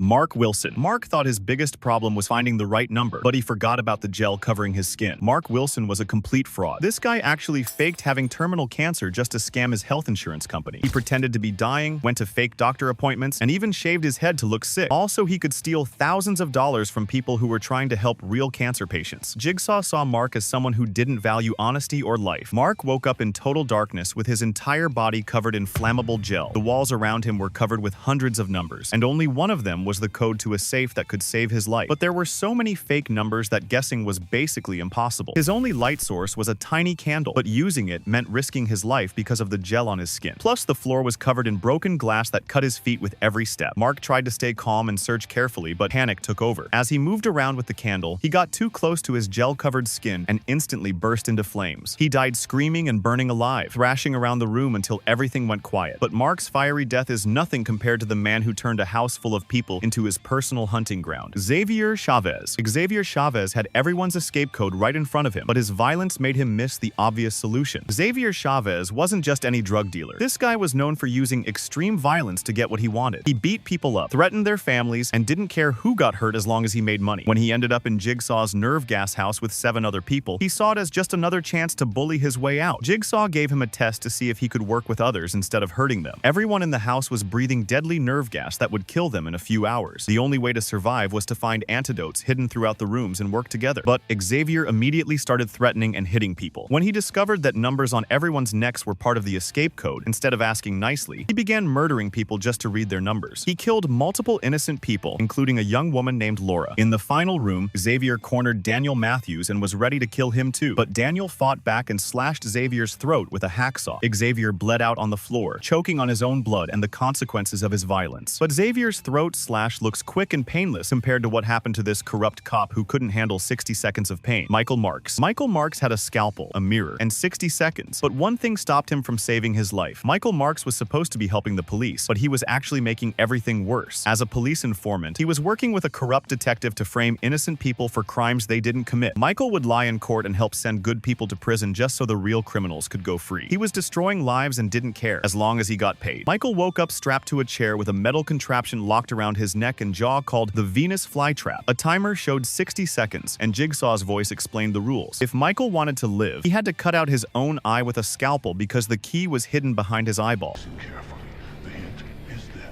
Mark Wilson. Mark thought his biggest problem was finding the right number, but he forgot about the gel covering his skin. Mark Wilson was a complete fraud. This guy actually faked having terminal cancer just to scam his health insurance company. He pretended to be dying, went to fake doctor appointments, and even shaved his head to look sick. Also, he could steal thousands of dollars from people who were trying to help real cancer patients. Jigsaw saw Mark as someone who didn't value honesty or life. Mark woke up in total darkness with his entire body covered in flammable gel. The walls around him were covered with hundreds of numbers, and only one of them was the code to a safe that could save his life. But there were so many fake numbers that guessing was basically impossible. His only light source was a tiny candle, but using it meant risking his life because of the gel on his skin. Plus, the floor was covered in broken glass that cut his feet with every step. Mark tried to stay calm and search carefully, but panic took over. As he moved around with the candle, he got too close to his gel-covered skin and instantly burst into flames. He died screaming and burning alive, thrashing around the room until everything went quiet. But Mark's fiery death is nothing compared to the man who turned a house full of people into his personal hunting ground. Xavier Chavez. Xavier Chavez had everyone's escape code right in front of him, but his violence made him miss the obvious solution. Xavier Chavez wasn't just any drug dealer. This guy was known for using extreme violence to get what he wanted. He beat people up, threatened their families, and didn't care who got hurt as long as he made money. When he ended up in Jigsaw's nerve gas house with 7 other people, he saw it as just another chance to bully his way out. Jigsaw gave him a test to see if he could work with others instead of hurting them. Everyone in the house was breathing deadly nerve gas that would kill them in a few hours. The only way to survive was to find antidotes hidden throughout the rooms and work together. But Xavier immediately started threatening and hitting people. When he discovered that numbers on everyone's necks were part of the escape code, instead of asking nicely, he began murdering people just to read their numbers. He killed multiple innocent people, including a young woman named Laura. In the final room, Xavier cornered Daniel Matthews and was ready to kill him too. But Daniel fought back and slashed Xavier's throat with a hacksaw. Xavier bled out on the floor, choking on his own blood and the consequences of his violence. But Xavier's throat slash looks quick and painless compared to what happened to this corrupt cop who couldn't handle 60 seconds of pain. Michael Marks. Michael Marks had a scalpel, a mirror, and 60 seconds. But one thing stopped him from saving his life. Michael Marks was supposed to be helping the police, but he was actually making everything worse. As a police informant, he was working with a corrupt detective to frame innocent people for crimes they didn't commit. Michael would lie in court and help send good people to prison just so the real criminals could go free. He was destroying lives and didn't care, as long as he got paid. Michael woke up strapped to a chair with a metal contraption locked around his neck and jaw called the Venus flytrap. A timer showed 60 seconds, and Jigsaw's voice explained the rules. If Michael wanted to live, he had to cut out his own eye with a scalpel because the key was hidden behind his eyeball. Carefully. The hint is this.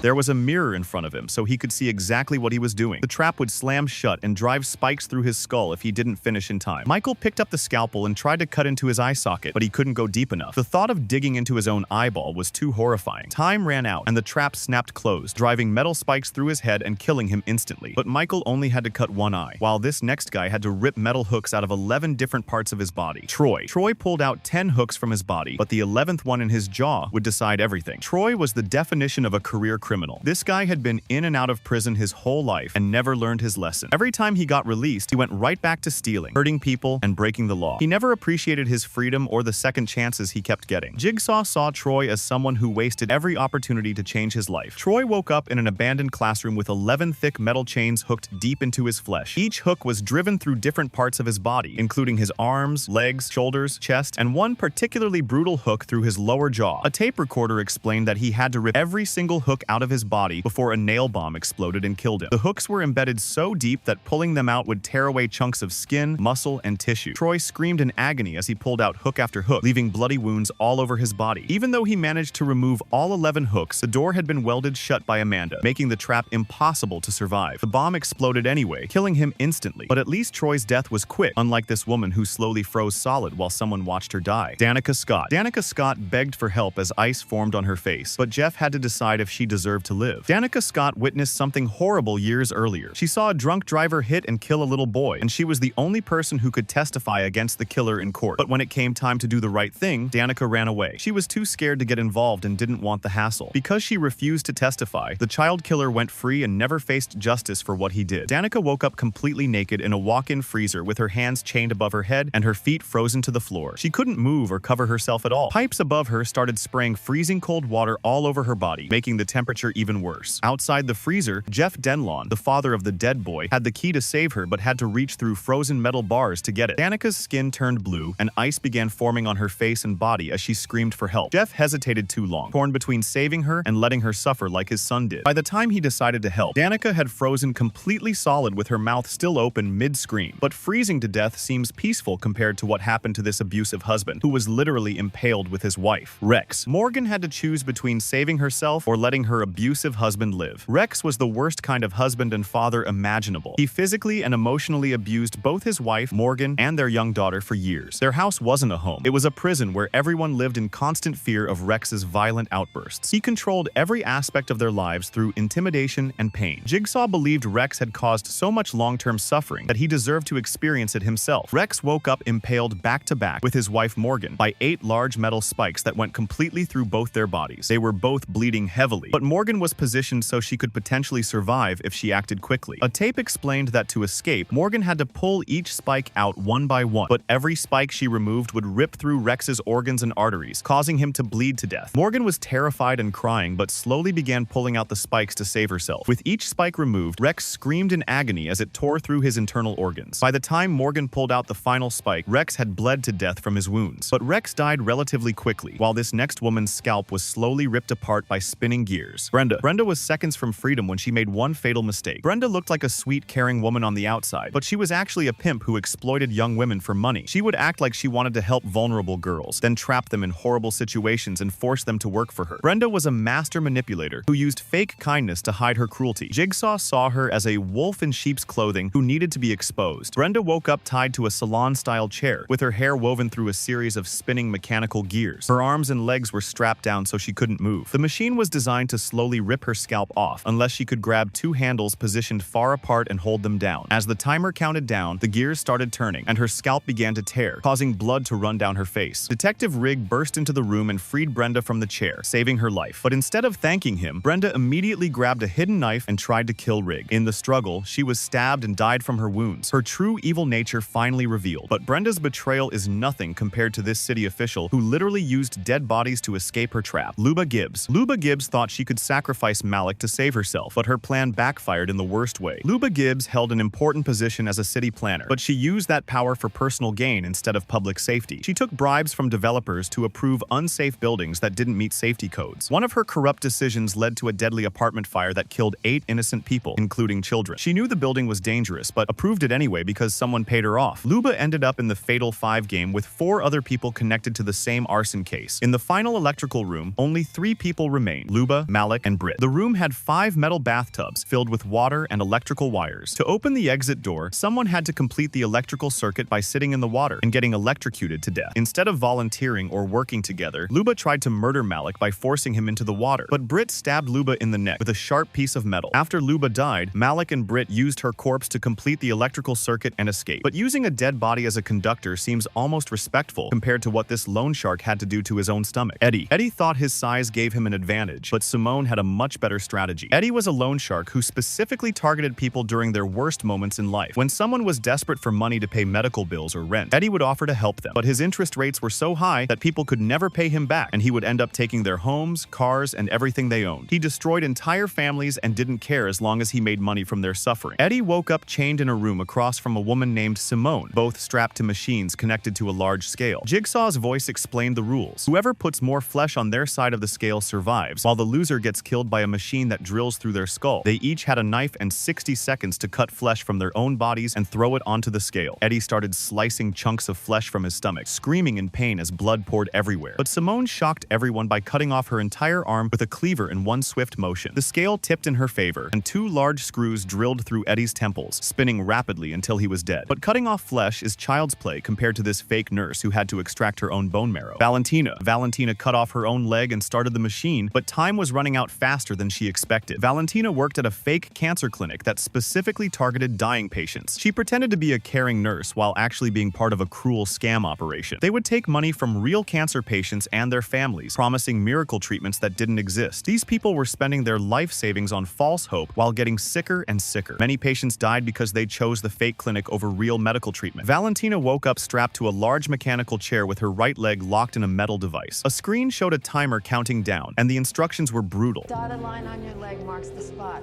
There was a mirror in front of him, so he could see exactly what he was doing. The trap would slam shut and drive spikes through his skull if he didn't finish in time. Michael picked up the scalpel and tried to cut into his eye socket, but he couldn't go deep enough. The thought of digging into his own eyeball was too horrifying. Time ran out, and the trap snapped closed, driving metal spikes through his head and killing him instantly. But Michael only had to cut one eye, while this next guy had to rip metal hooks out of 11 different parts of his body. Troy pulled out 10 hooks from his body, but the 11th one in his jaw would decide everything. Troy was the definition of a career criminal. This guy had been in and out of prison his whole life and never learned his lesson. Every time he got released, he went right back to stealing, hurting people, and breaking the law. He never appreciated his freedom or the second chances he kept getting. Jigsaw saw Troy as someone who wasted every opportunity to change his life. Troy woke up in an abandoned classroom with 11 thick metal chains hooked deep into his flesh. Each hook was driven through different parts of his body, including his arms, legs, shoulders, chest, and one particularly brutal hook through his lower jaw. A tape recorder explained that he had to rip every single hook out of his body before a nail bomb exploded and killed him. The hooks were embedded so deep that pulling them out would tear away chunks of skin, muscle, and tissue. Troy screamed in agony as he pulled out hook after hook, leaving bloody wounds all over his body. Even though he managed to remove all 11 hooks, the door had been welded shut by Amanda, making the trap impossible to survive. The bomb exploded anyway, killing him instantly. But at least Troy's death was quick, unlike this woman who slowly froze solid while someone watched her die. Danica Scott. Danica Scott begged for help as ice formed on her face, but Jeff had to decide if she deserved to live. Danica Scott witnessed something horrible years earlier. She saw a drunk driver hit and kill a little boy, and she was the only person who could testify against the killer in court. But when it came time to do the right thing, Danica ran away. She was too scared to get involved and didn't want the hassle. Because she refused to testify, the child killer went free and never faced justice for what he did. Danica woke up completely naked in a walk-in freezer with her hands chained above her head and her feet frozen to the floor. She couldn't move or cover herself at all. Pipes above her started spraying freezing cold water all over her body, making the temperature temperature even worse. Outside the freezer, Jeff Denlon, the father of the dead boy, had the key to save her but had to reach through frozen metal bars to get it. Danica's skin turned blue, and ice began forming on her face and body as she screamed for help. Jeff hesitated too long, torn between saving her and letting her suffer like his son did. By the time he decided to help, Danica had frozen completely solid with her mouth still open mid-scream. But freezing to death seems peaceful compared to what happened to this abusive husband, who was literally impaled with his wife, Rex. Morgan had to choose between saving herself or letting her abusive husband live. Rex was the worst kind of husband and father imaginable. He physically and emotionally abused both his wife, Morgan, and their young daughter for years. Their house wasn't a home. It was a prison where everyone lived in constant fear of Rex's violent outbursts. He controlled every aspect of their lives through intimidation and pain. Jigsaw believed Rex had caused so much long-term suffering that he deserved to experience it himself. Rex woke up impaled back-to-back with his wife Morgan by 8 large metal spikes that went completely through both their bodies. They were both bleeding heavily, but Morgan was positioned so she could potentially survive if she acted quickly. A tape explained that to escape, Morgan had to pull each spike out one by one, but every spike she removed would rip through Rex's organs and arteries, causing him to bleed to death. Morgan was terrified and crying, but slowly began pulling out the spikes to save herself. With each spike removed, Rex screamed in agony as it tore through his internal organs. By the time Morgan pulled out the final spike, Rex had bled to death from his wounds. But Rex died relatively quickly, while this next woman's scalp was slowly ripped apart by spinning gears. Brenda was seconds from freedom when she made one fatal mistake. Brenda looked like a sweet, caring woman on the outside, but she was actually a pimp who exploited young women for money. She would act like she wanted to help vulnerable girls, then trap them in horrible situations and force them to work for her. Brenda was a master manipulator who used fake kindness to hide her cruelty. Jigsaw saw her as a wolf in sheep's clothing who needed to be exposed. Brenda woke up tied to a salon-style chair, with her hair woven through a series of spinning mechanical gears. Her arms and legs were strapped down so she couldn't move. The machine was designed to slowly rip her scalp off, unless she could grab 2 handles positioned far apart and hold them down. As the timer counted down, the gears started turning, and her scalp began to tear, causing blood to run down her face. Detective Rigg burst into the room and freed Brenda from the chair, saving her life. But instead of thanking him, Brenda immediately grabbed a hidden knife and tried to kill Rigg. In the struggle, she was stabbed and died from her wounds, her true evil nature finally revealed. But Brenda's betrayal is nothing compared to this city official who literally used dead bodies to escape her trap. Luba Gibbs. Luba Gibbs thought she could sacrifice Malik to save herself, but her plan backfired in the worst way. Luba Gibbs held an important position as a city planner, but she used that power for personal gain instead of public safety. She took bribes from developers to approve unsafe buildings that didn't meet safety codes. One of her corrupt decisions led to a deadly apartment fire that killed 8 innocent people, including children. She knew the building was dangerous, but approved it anyway because someone paid her off. Luba ended up in the Fatal 5 game with 4 other people connected to the same arson case. In the final electrical room, only 3 people remained: Luba, Malik, and Britt. The room had 5 metal bathtubs filled with water and electrical wires. To open the exit door, someone had to complete the electrical circuit by sitting in the water and getting electrocuted to death. Instead of volunteering or working together, Luba tried to murder Malik by forcing him into the water, but Britt stabbed Luba in the neck with a sharp piece of metal. After Luba died, Malik and Britt used her corpse to complete the electrical circuit and escape. But using a dead body as a conductor seems almost respectful compared to what this loan shark had to do to his own stomach. Eddie thought his size gave him an advantage, but Simone had a much better strategy. Eddie was a loan shark who specifically targeted people during their worst moments in life. When someone was desperate for money to pay medical bills or rent, Eddie would offer to help them, but his interest rates were so high that people could never pay him back, and he would end up taking their homes, cars, and everything they owned. He destroyed entire families and didn't care as long as he made money from their suffering. Eddie woke up chained in a room across from a woman named Simone, both strapped to machines connected to a large scale. Jigsaw's voice explained the rules. Whoever puts more flesh on their side of the scale survives, while the loser gets killed by a machine that drills through their skull. They each had a knife and 60 seconds to cut flesh from their own bodies and throw it onto the scale. Eddie started slicing chunks of flesh from his stomach, screaming in pain as blood poured everywhere. But Simone shocked everyone by cutting off her entire arm with a cleaver in one swift motion. The scale tipped in her favor, and 2 large screws drilled through Eddie's temples, spinning rapidly until he was dead. But cutting off flesh is child's play compared to this fake nurse who had to extract her own bone marrow. Valentina cut off her own leg and started the machine, but time was running out faster than she expected. Valentina worked at a fake cancer clinic that specifically targeted dying patients. She pretended to be a caring nurse while actually being part of a cruel scam operation. They would take money from real cancer patients and their families, promising miracle treatments that didn't exist. These people were spending their life savings on false hope while getting sicker and sicker. Many patients died because they chose the fake clinic over real medical treatment. Valentina woke up strapped to a large mechanical chair with her right leg locked in a metal device. A screen showed a timer counting down, and the instructions were brutal. brutal. Dotted line on your leg marks the spot.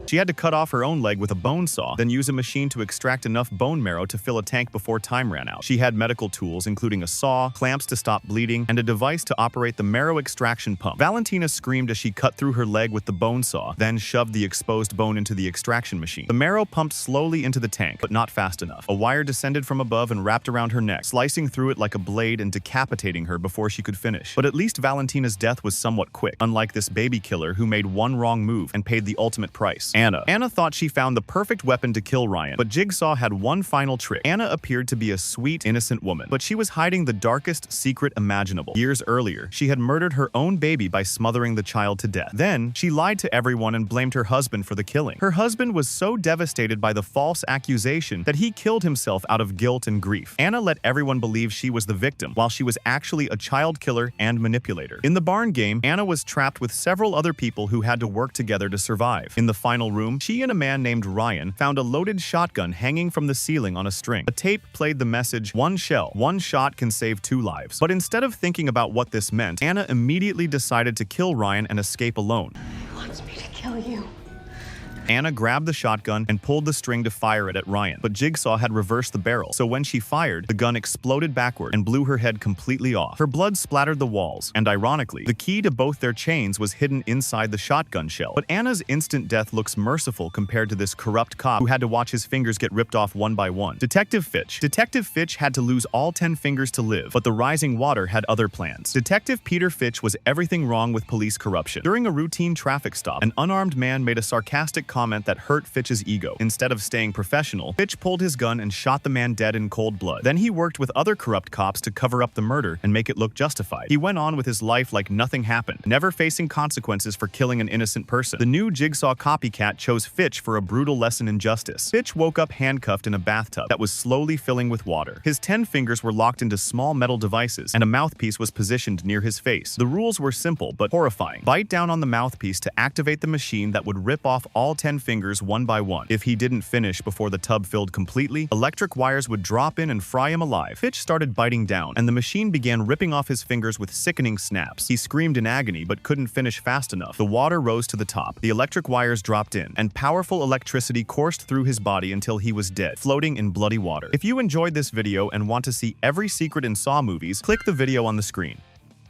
She had to cut off her own leg with a bone saw, then use a machine to extract enough bone marrow to fill a tank before time ran out. She had medical tools, including a saw, clamps to stop bleeding, and a device to operate the marrow extraction pump. Valentina screamed as she cut through her leg with the bone saw, then shoved the exposed bone into the extraction machine. The marrow pumped slowly into the tank, but not fast enough. A wire descended from above and wrapped around her neck, slicing through it like a blade and decapitating her before she could finish. But at least Valentina's death was somewhat quick, unlike this baby killer who made one wrong move and paid the ultimate price. Anna thought she found the perfect weapon to kill Ryan, but Jigsaw had one final trick. Anna appeared to be a sweet, innocent woman, but she was hiding the darkest secret imaginable. Years earlier, she had murdered her own baby by smothering the child to death. Then, she lied to everyone and blamed her husband for the killing. Her husband was so devastated by the false accusation that he killed himself out of guilt and grief. Anna let everyone believe she was the victim, while she was actually a child killer and manipulator. In the barn game, Anna was trapped with several other people who had to work together to survive. In the final room, she and a man named Ryan found a loaded shotgun hanging from the ceiling on a string. A tape played the message, "One shell, one shot can save 2 lives." But instead of thinking about what this meant, Anna immediately decided to kill Ryan and escape alone. He wants me to kill you. Anna grabbed the shotgun and pulled the string to fire it at Ryan, but Jigsaw had reversed the barrel, so when she fired, the gun exploded backward and blew her head completely off. Her blood splattered the walls, and ironically, the key to both their chains was hidden inside the shotgun shell. But Anna's instant death looks merciful compared to this corrupt cop who had to watch his fingers get ripped off one by one. Detective Fitch had to lose all 10 fingers to live, but the rising water had other plans. Detective Peter Fitch was everything wrong with police corruption. During a routine traffic stop, an unarmed man made a sarcastic comment that hurt Fitch's ego. Instead of staying professional, Fitch pulled his gun and shot the man dead in cold blood. Then he worked with other corrupt cops to cover up the murder and make it look justified. He went on with his life like nothing happened, never facing consequences for killing an innocent person. The new Jigsaw copycat chose Fitch for a brutal lesson in justice. Fitch woke up handcuffed in a bathtub that was slowly filling with water. His 10 fingers were locked into small metal devices, and a mouthpiece was positioned near his face. The rules were simple but horrifying. Bite down on the mouthpiece to activate the machine that would rip off all 10 fingers one by one. If he didn't finish before the tub filled completely, electric wires would drop in and fry him alive. Fitch started biting down, and the machine began ripping off his fingers with sickening snaps. He screamed in agony but couldn't finish fast enough. The water rose to the top, the electric wires dropped in, and powerful electricity coursed through his body until he was dead, floating in bloody water. If you enjoyed this video and want to see every secret in Saw movies, click the video on the screen.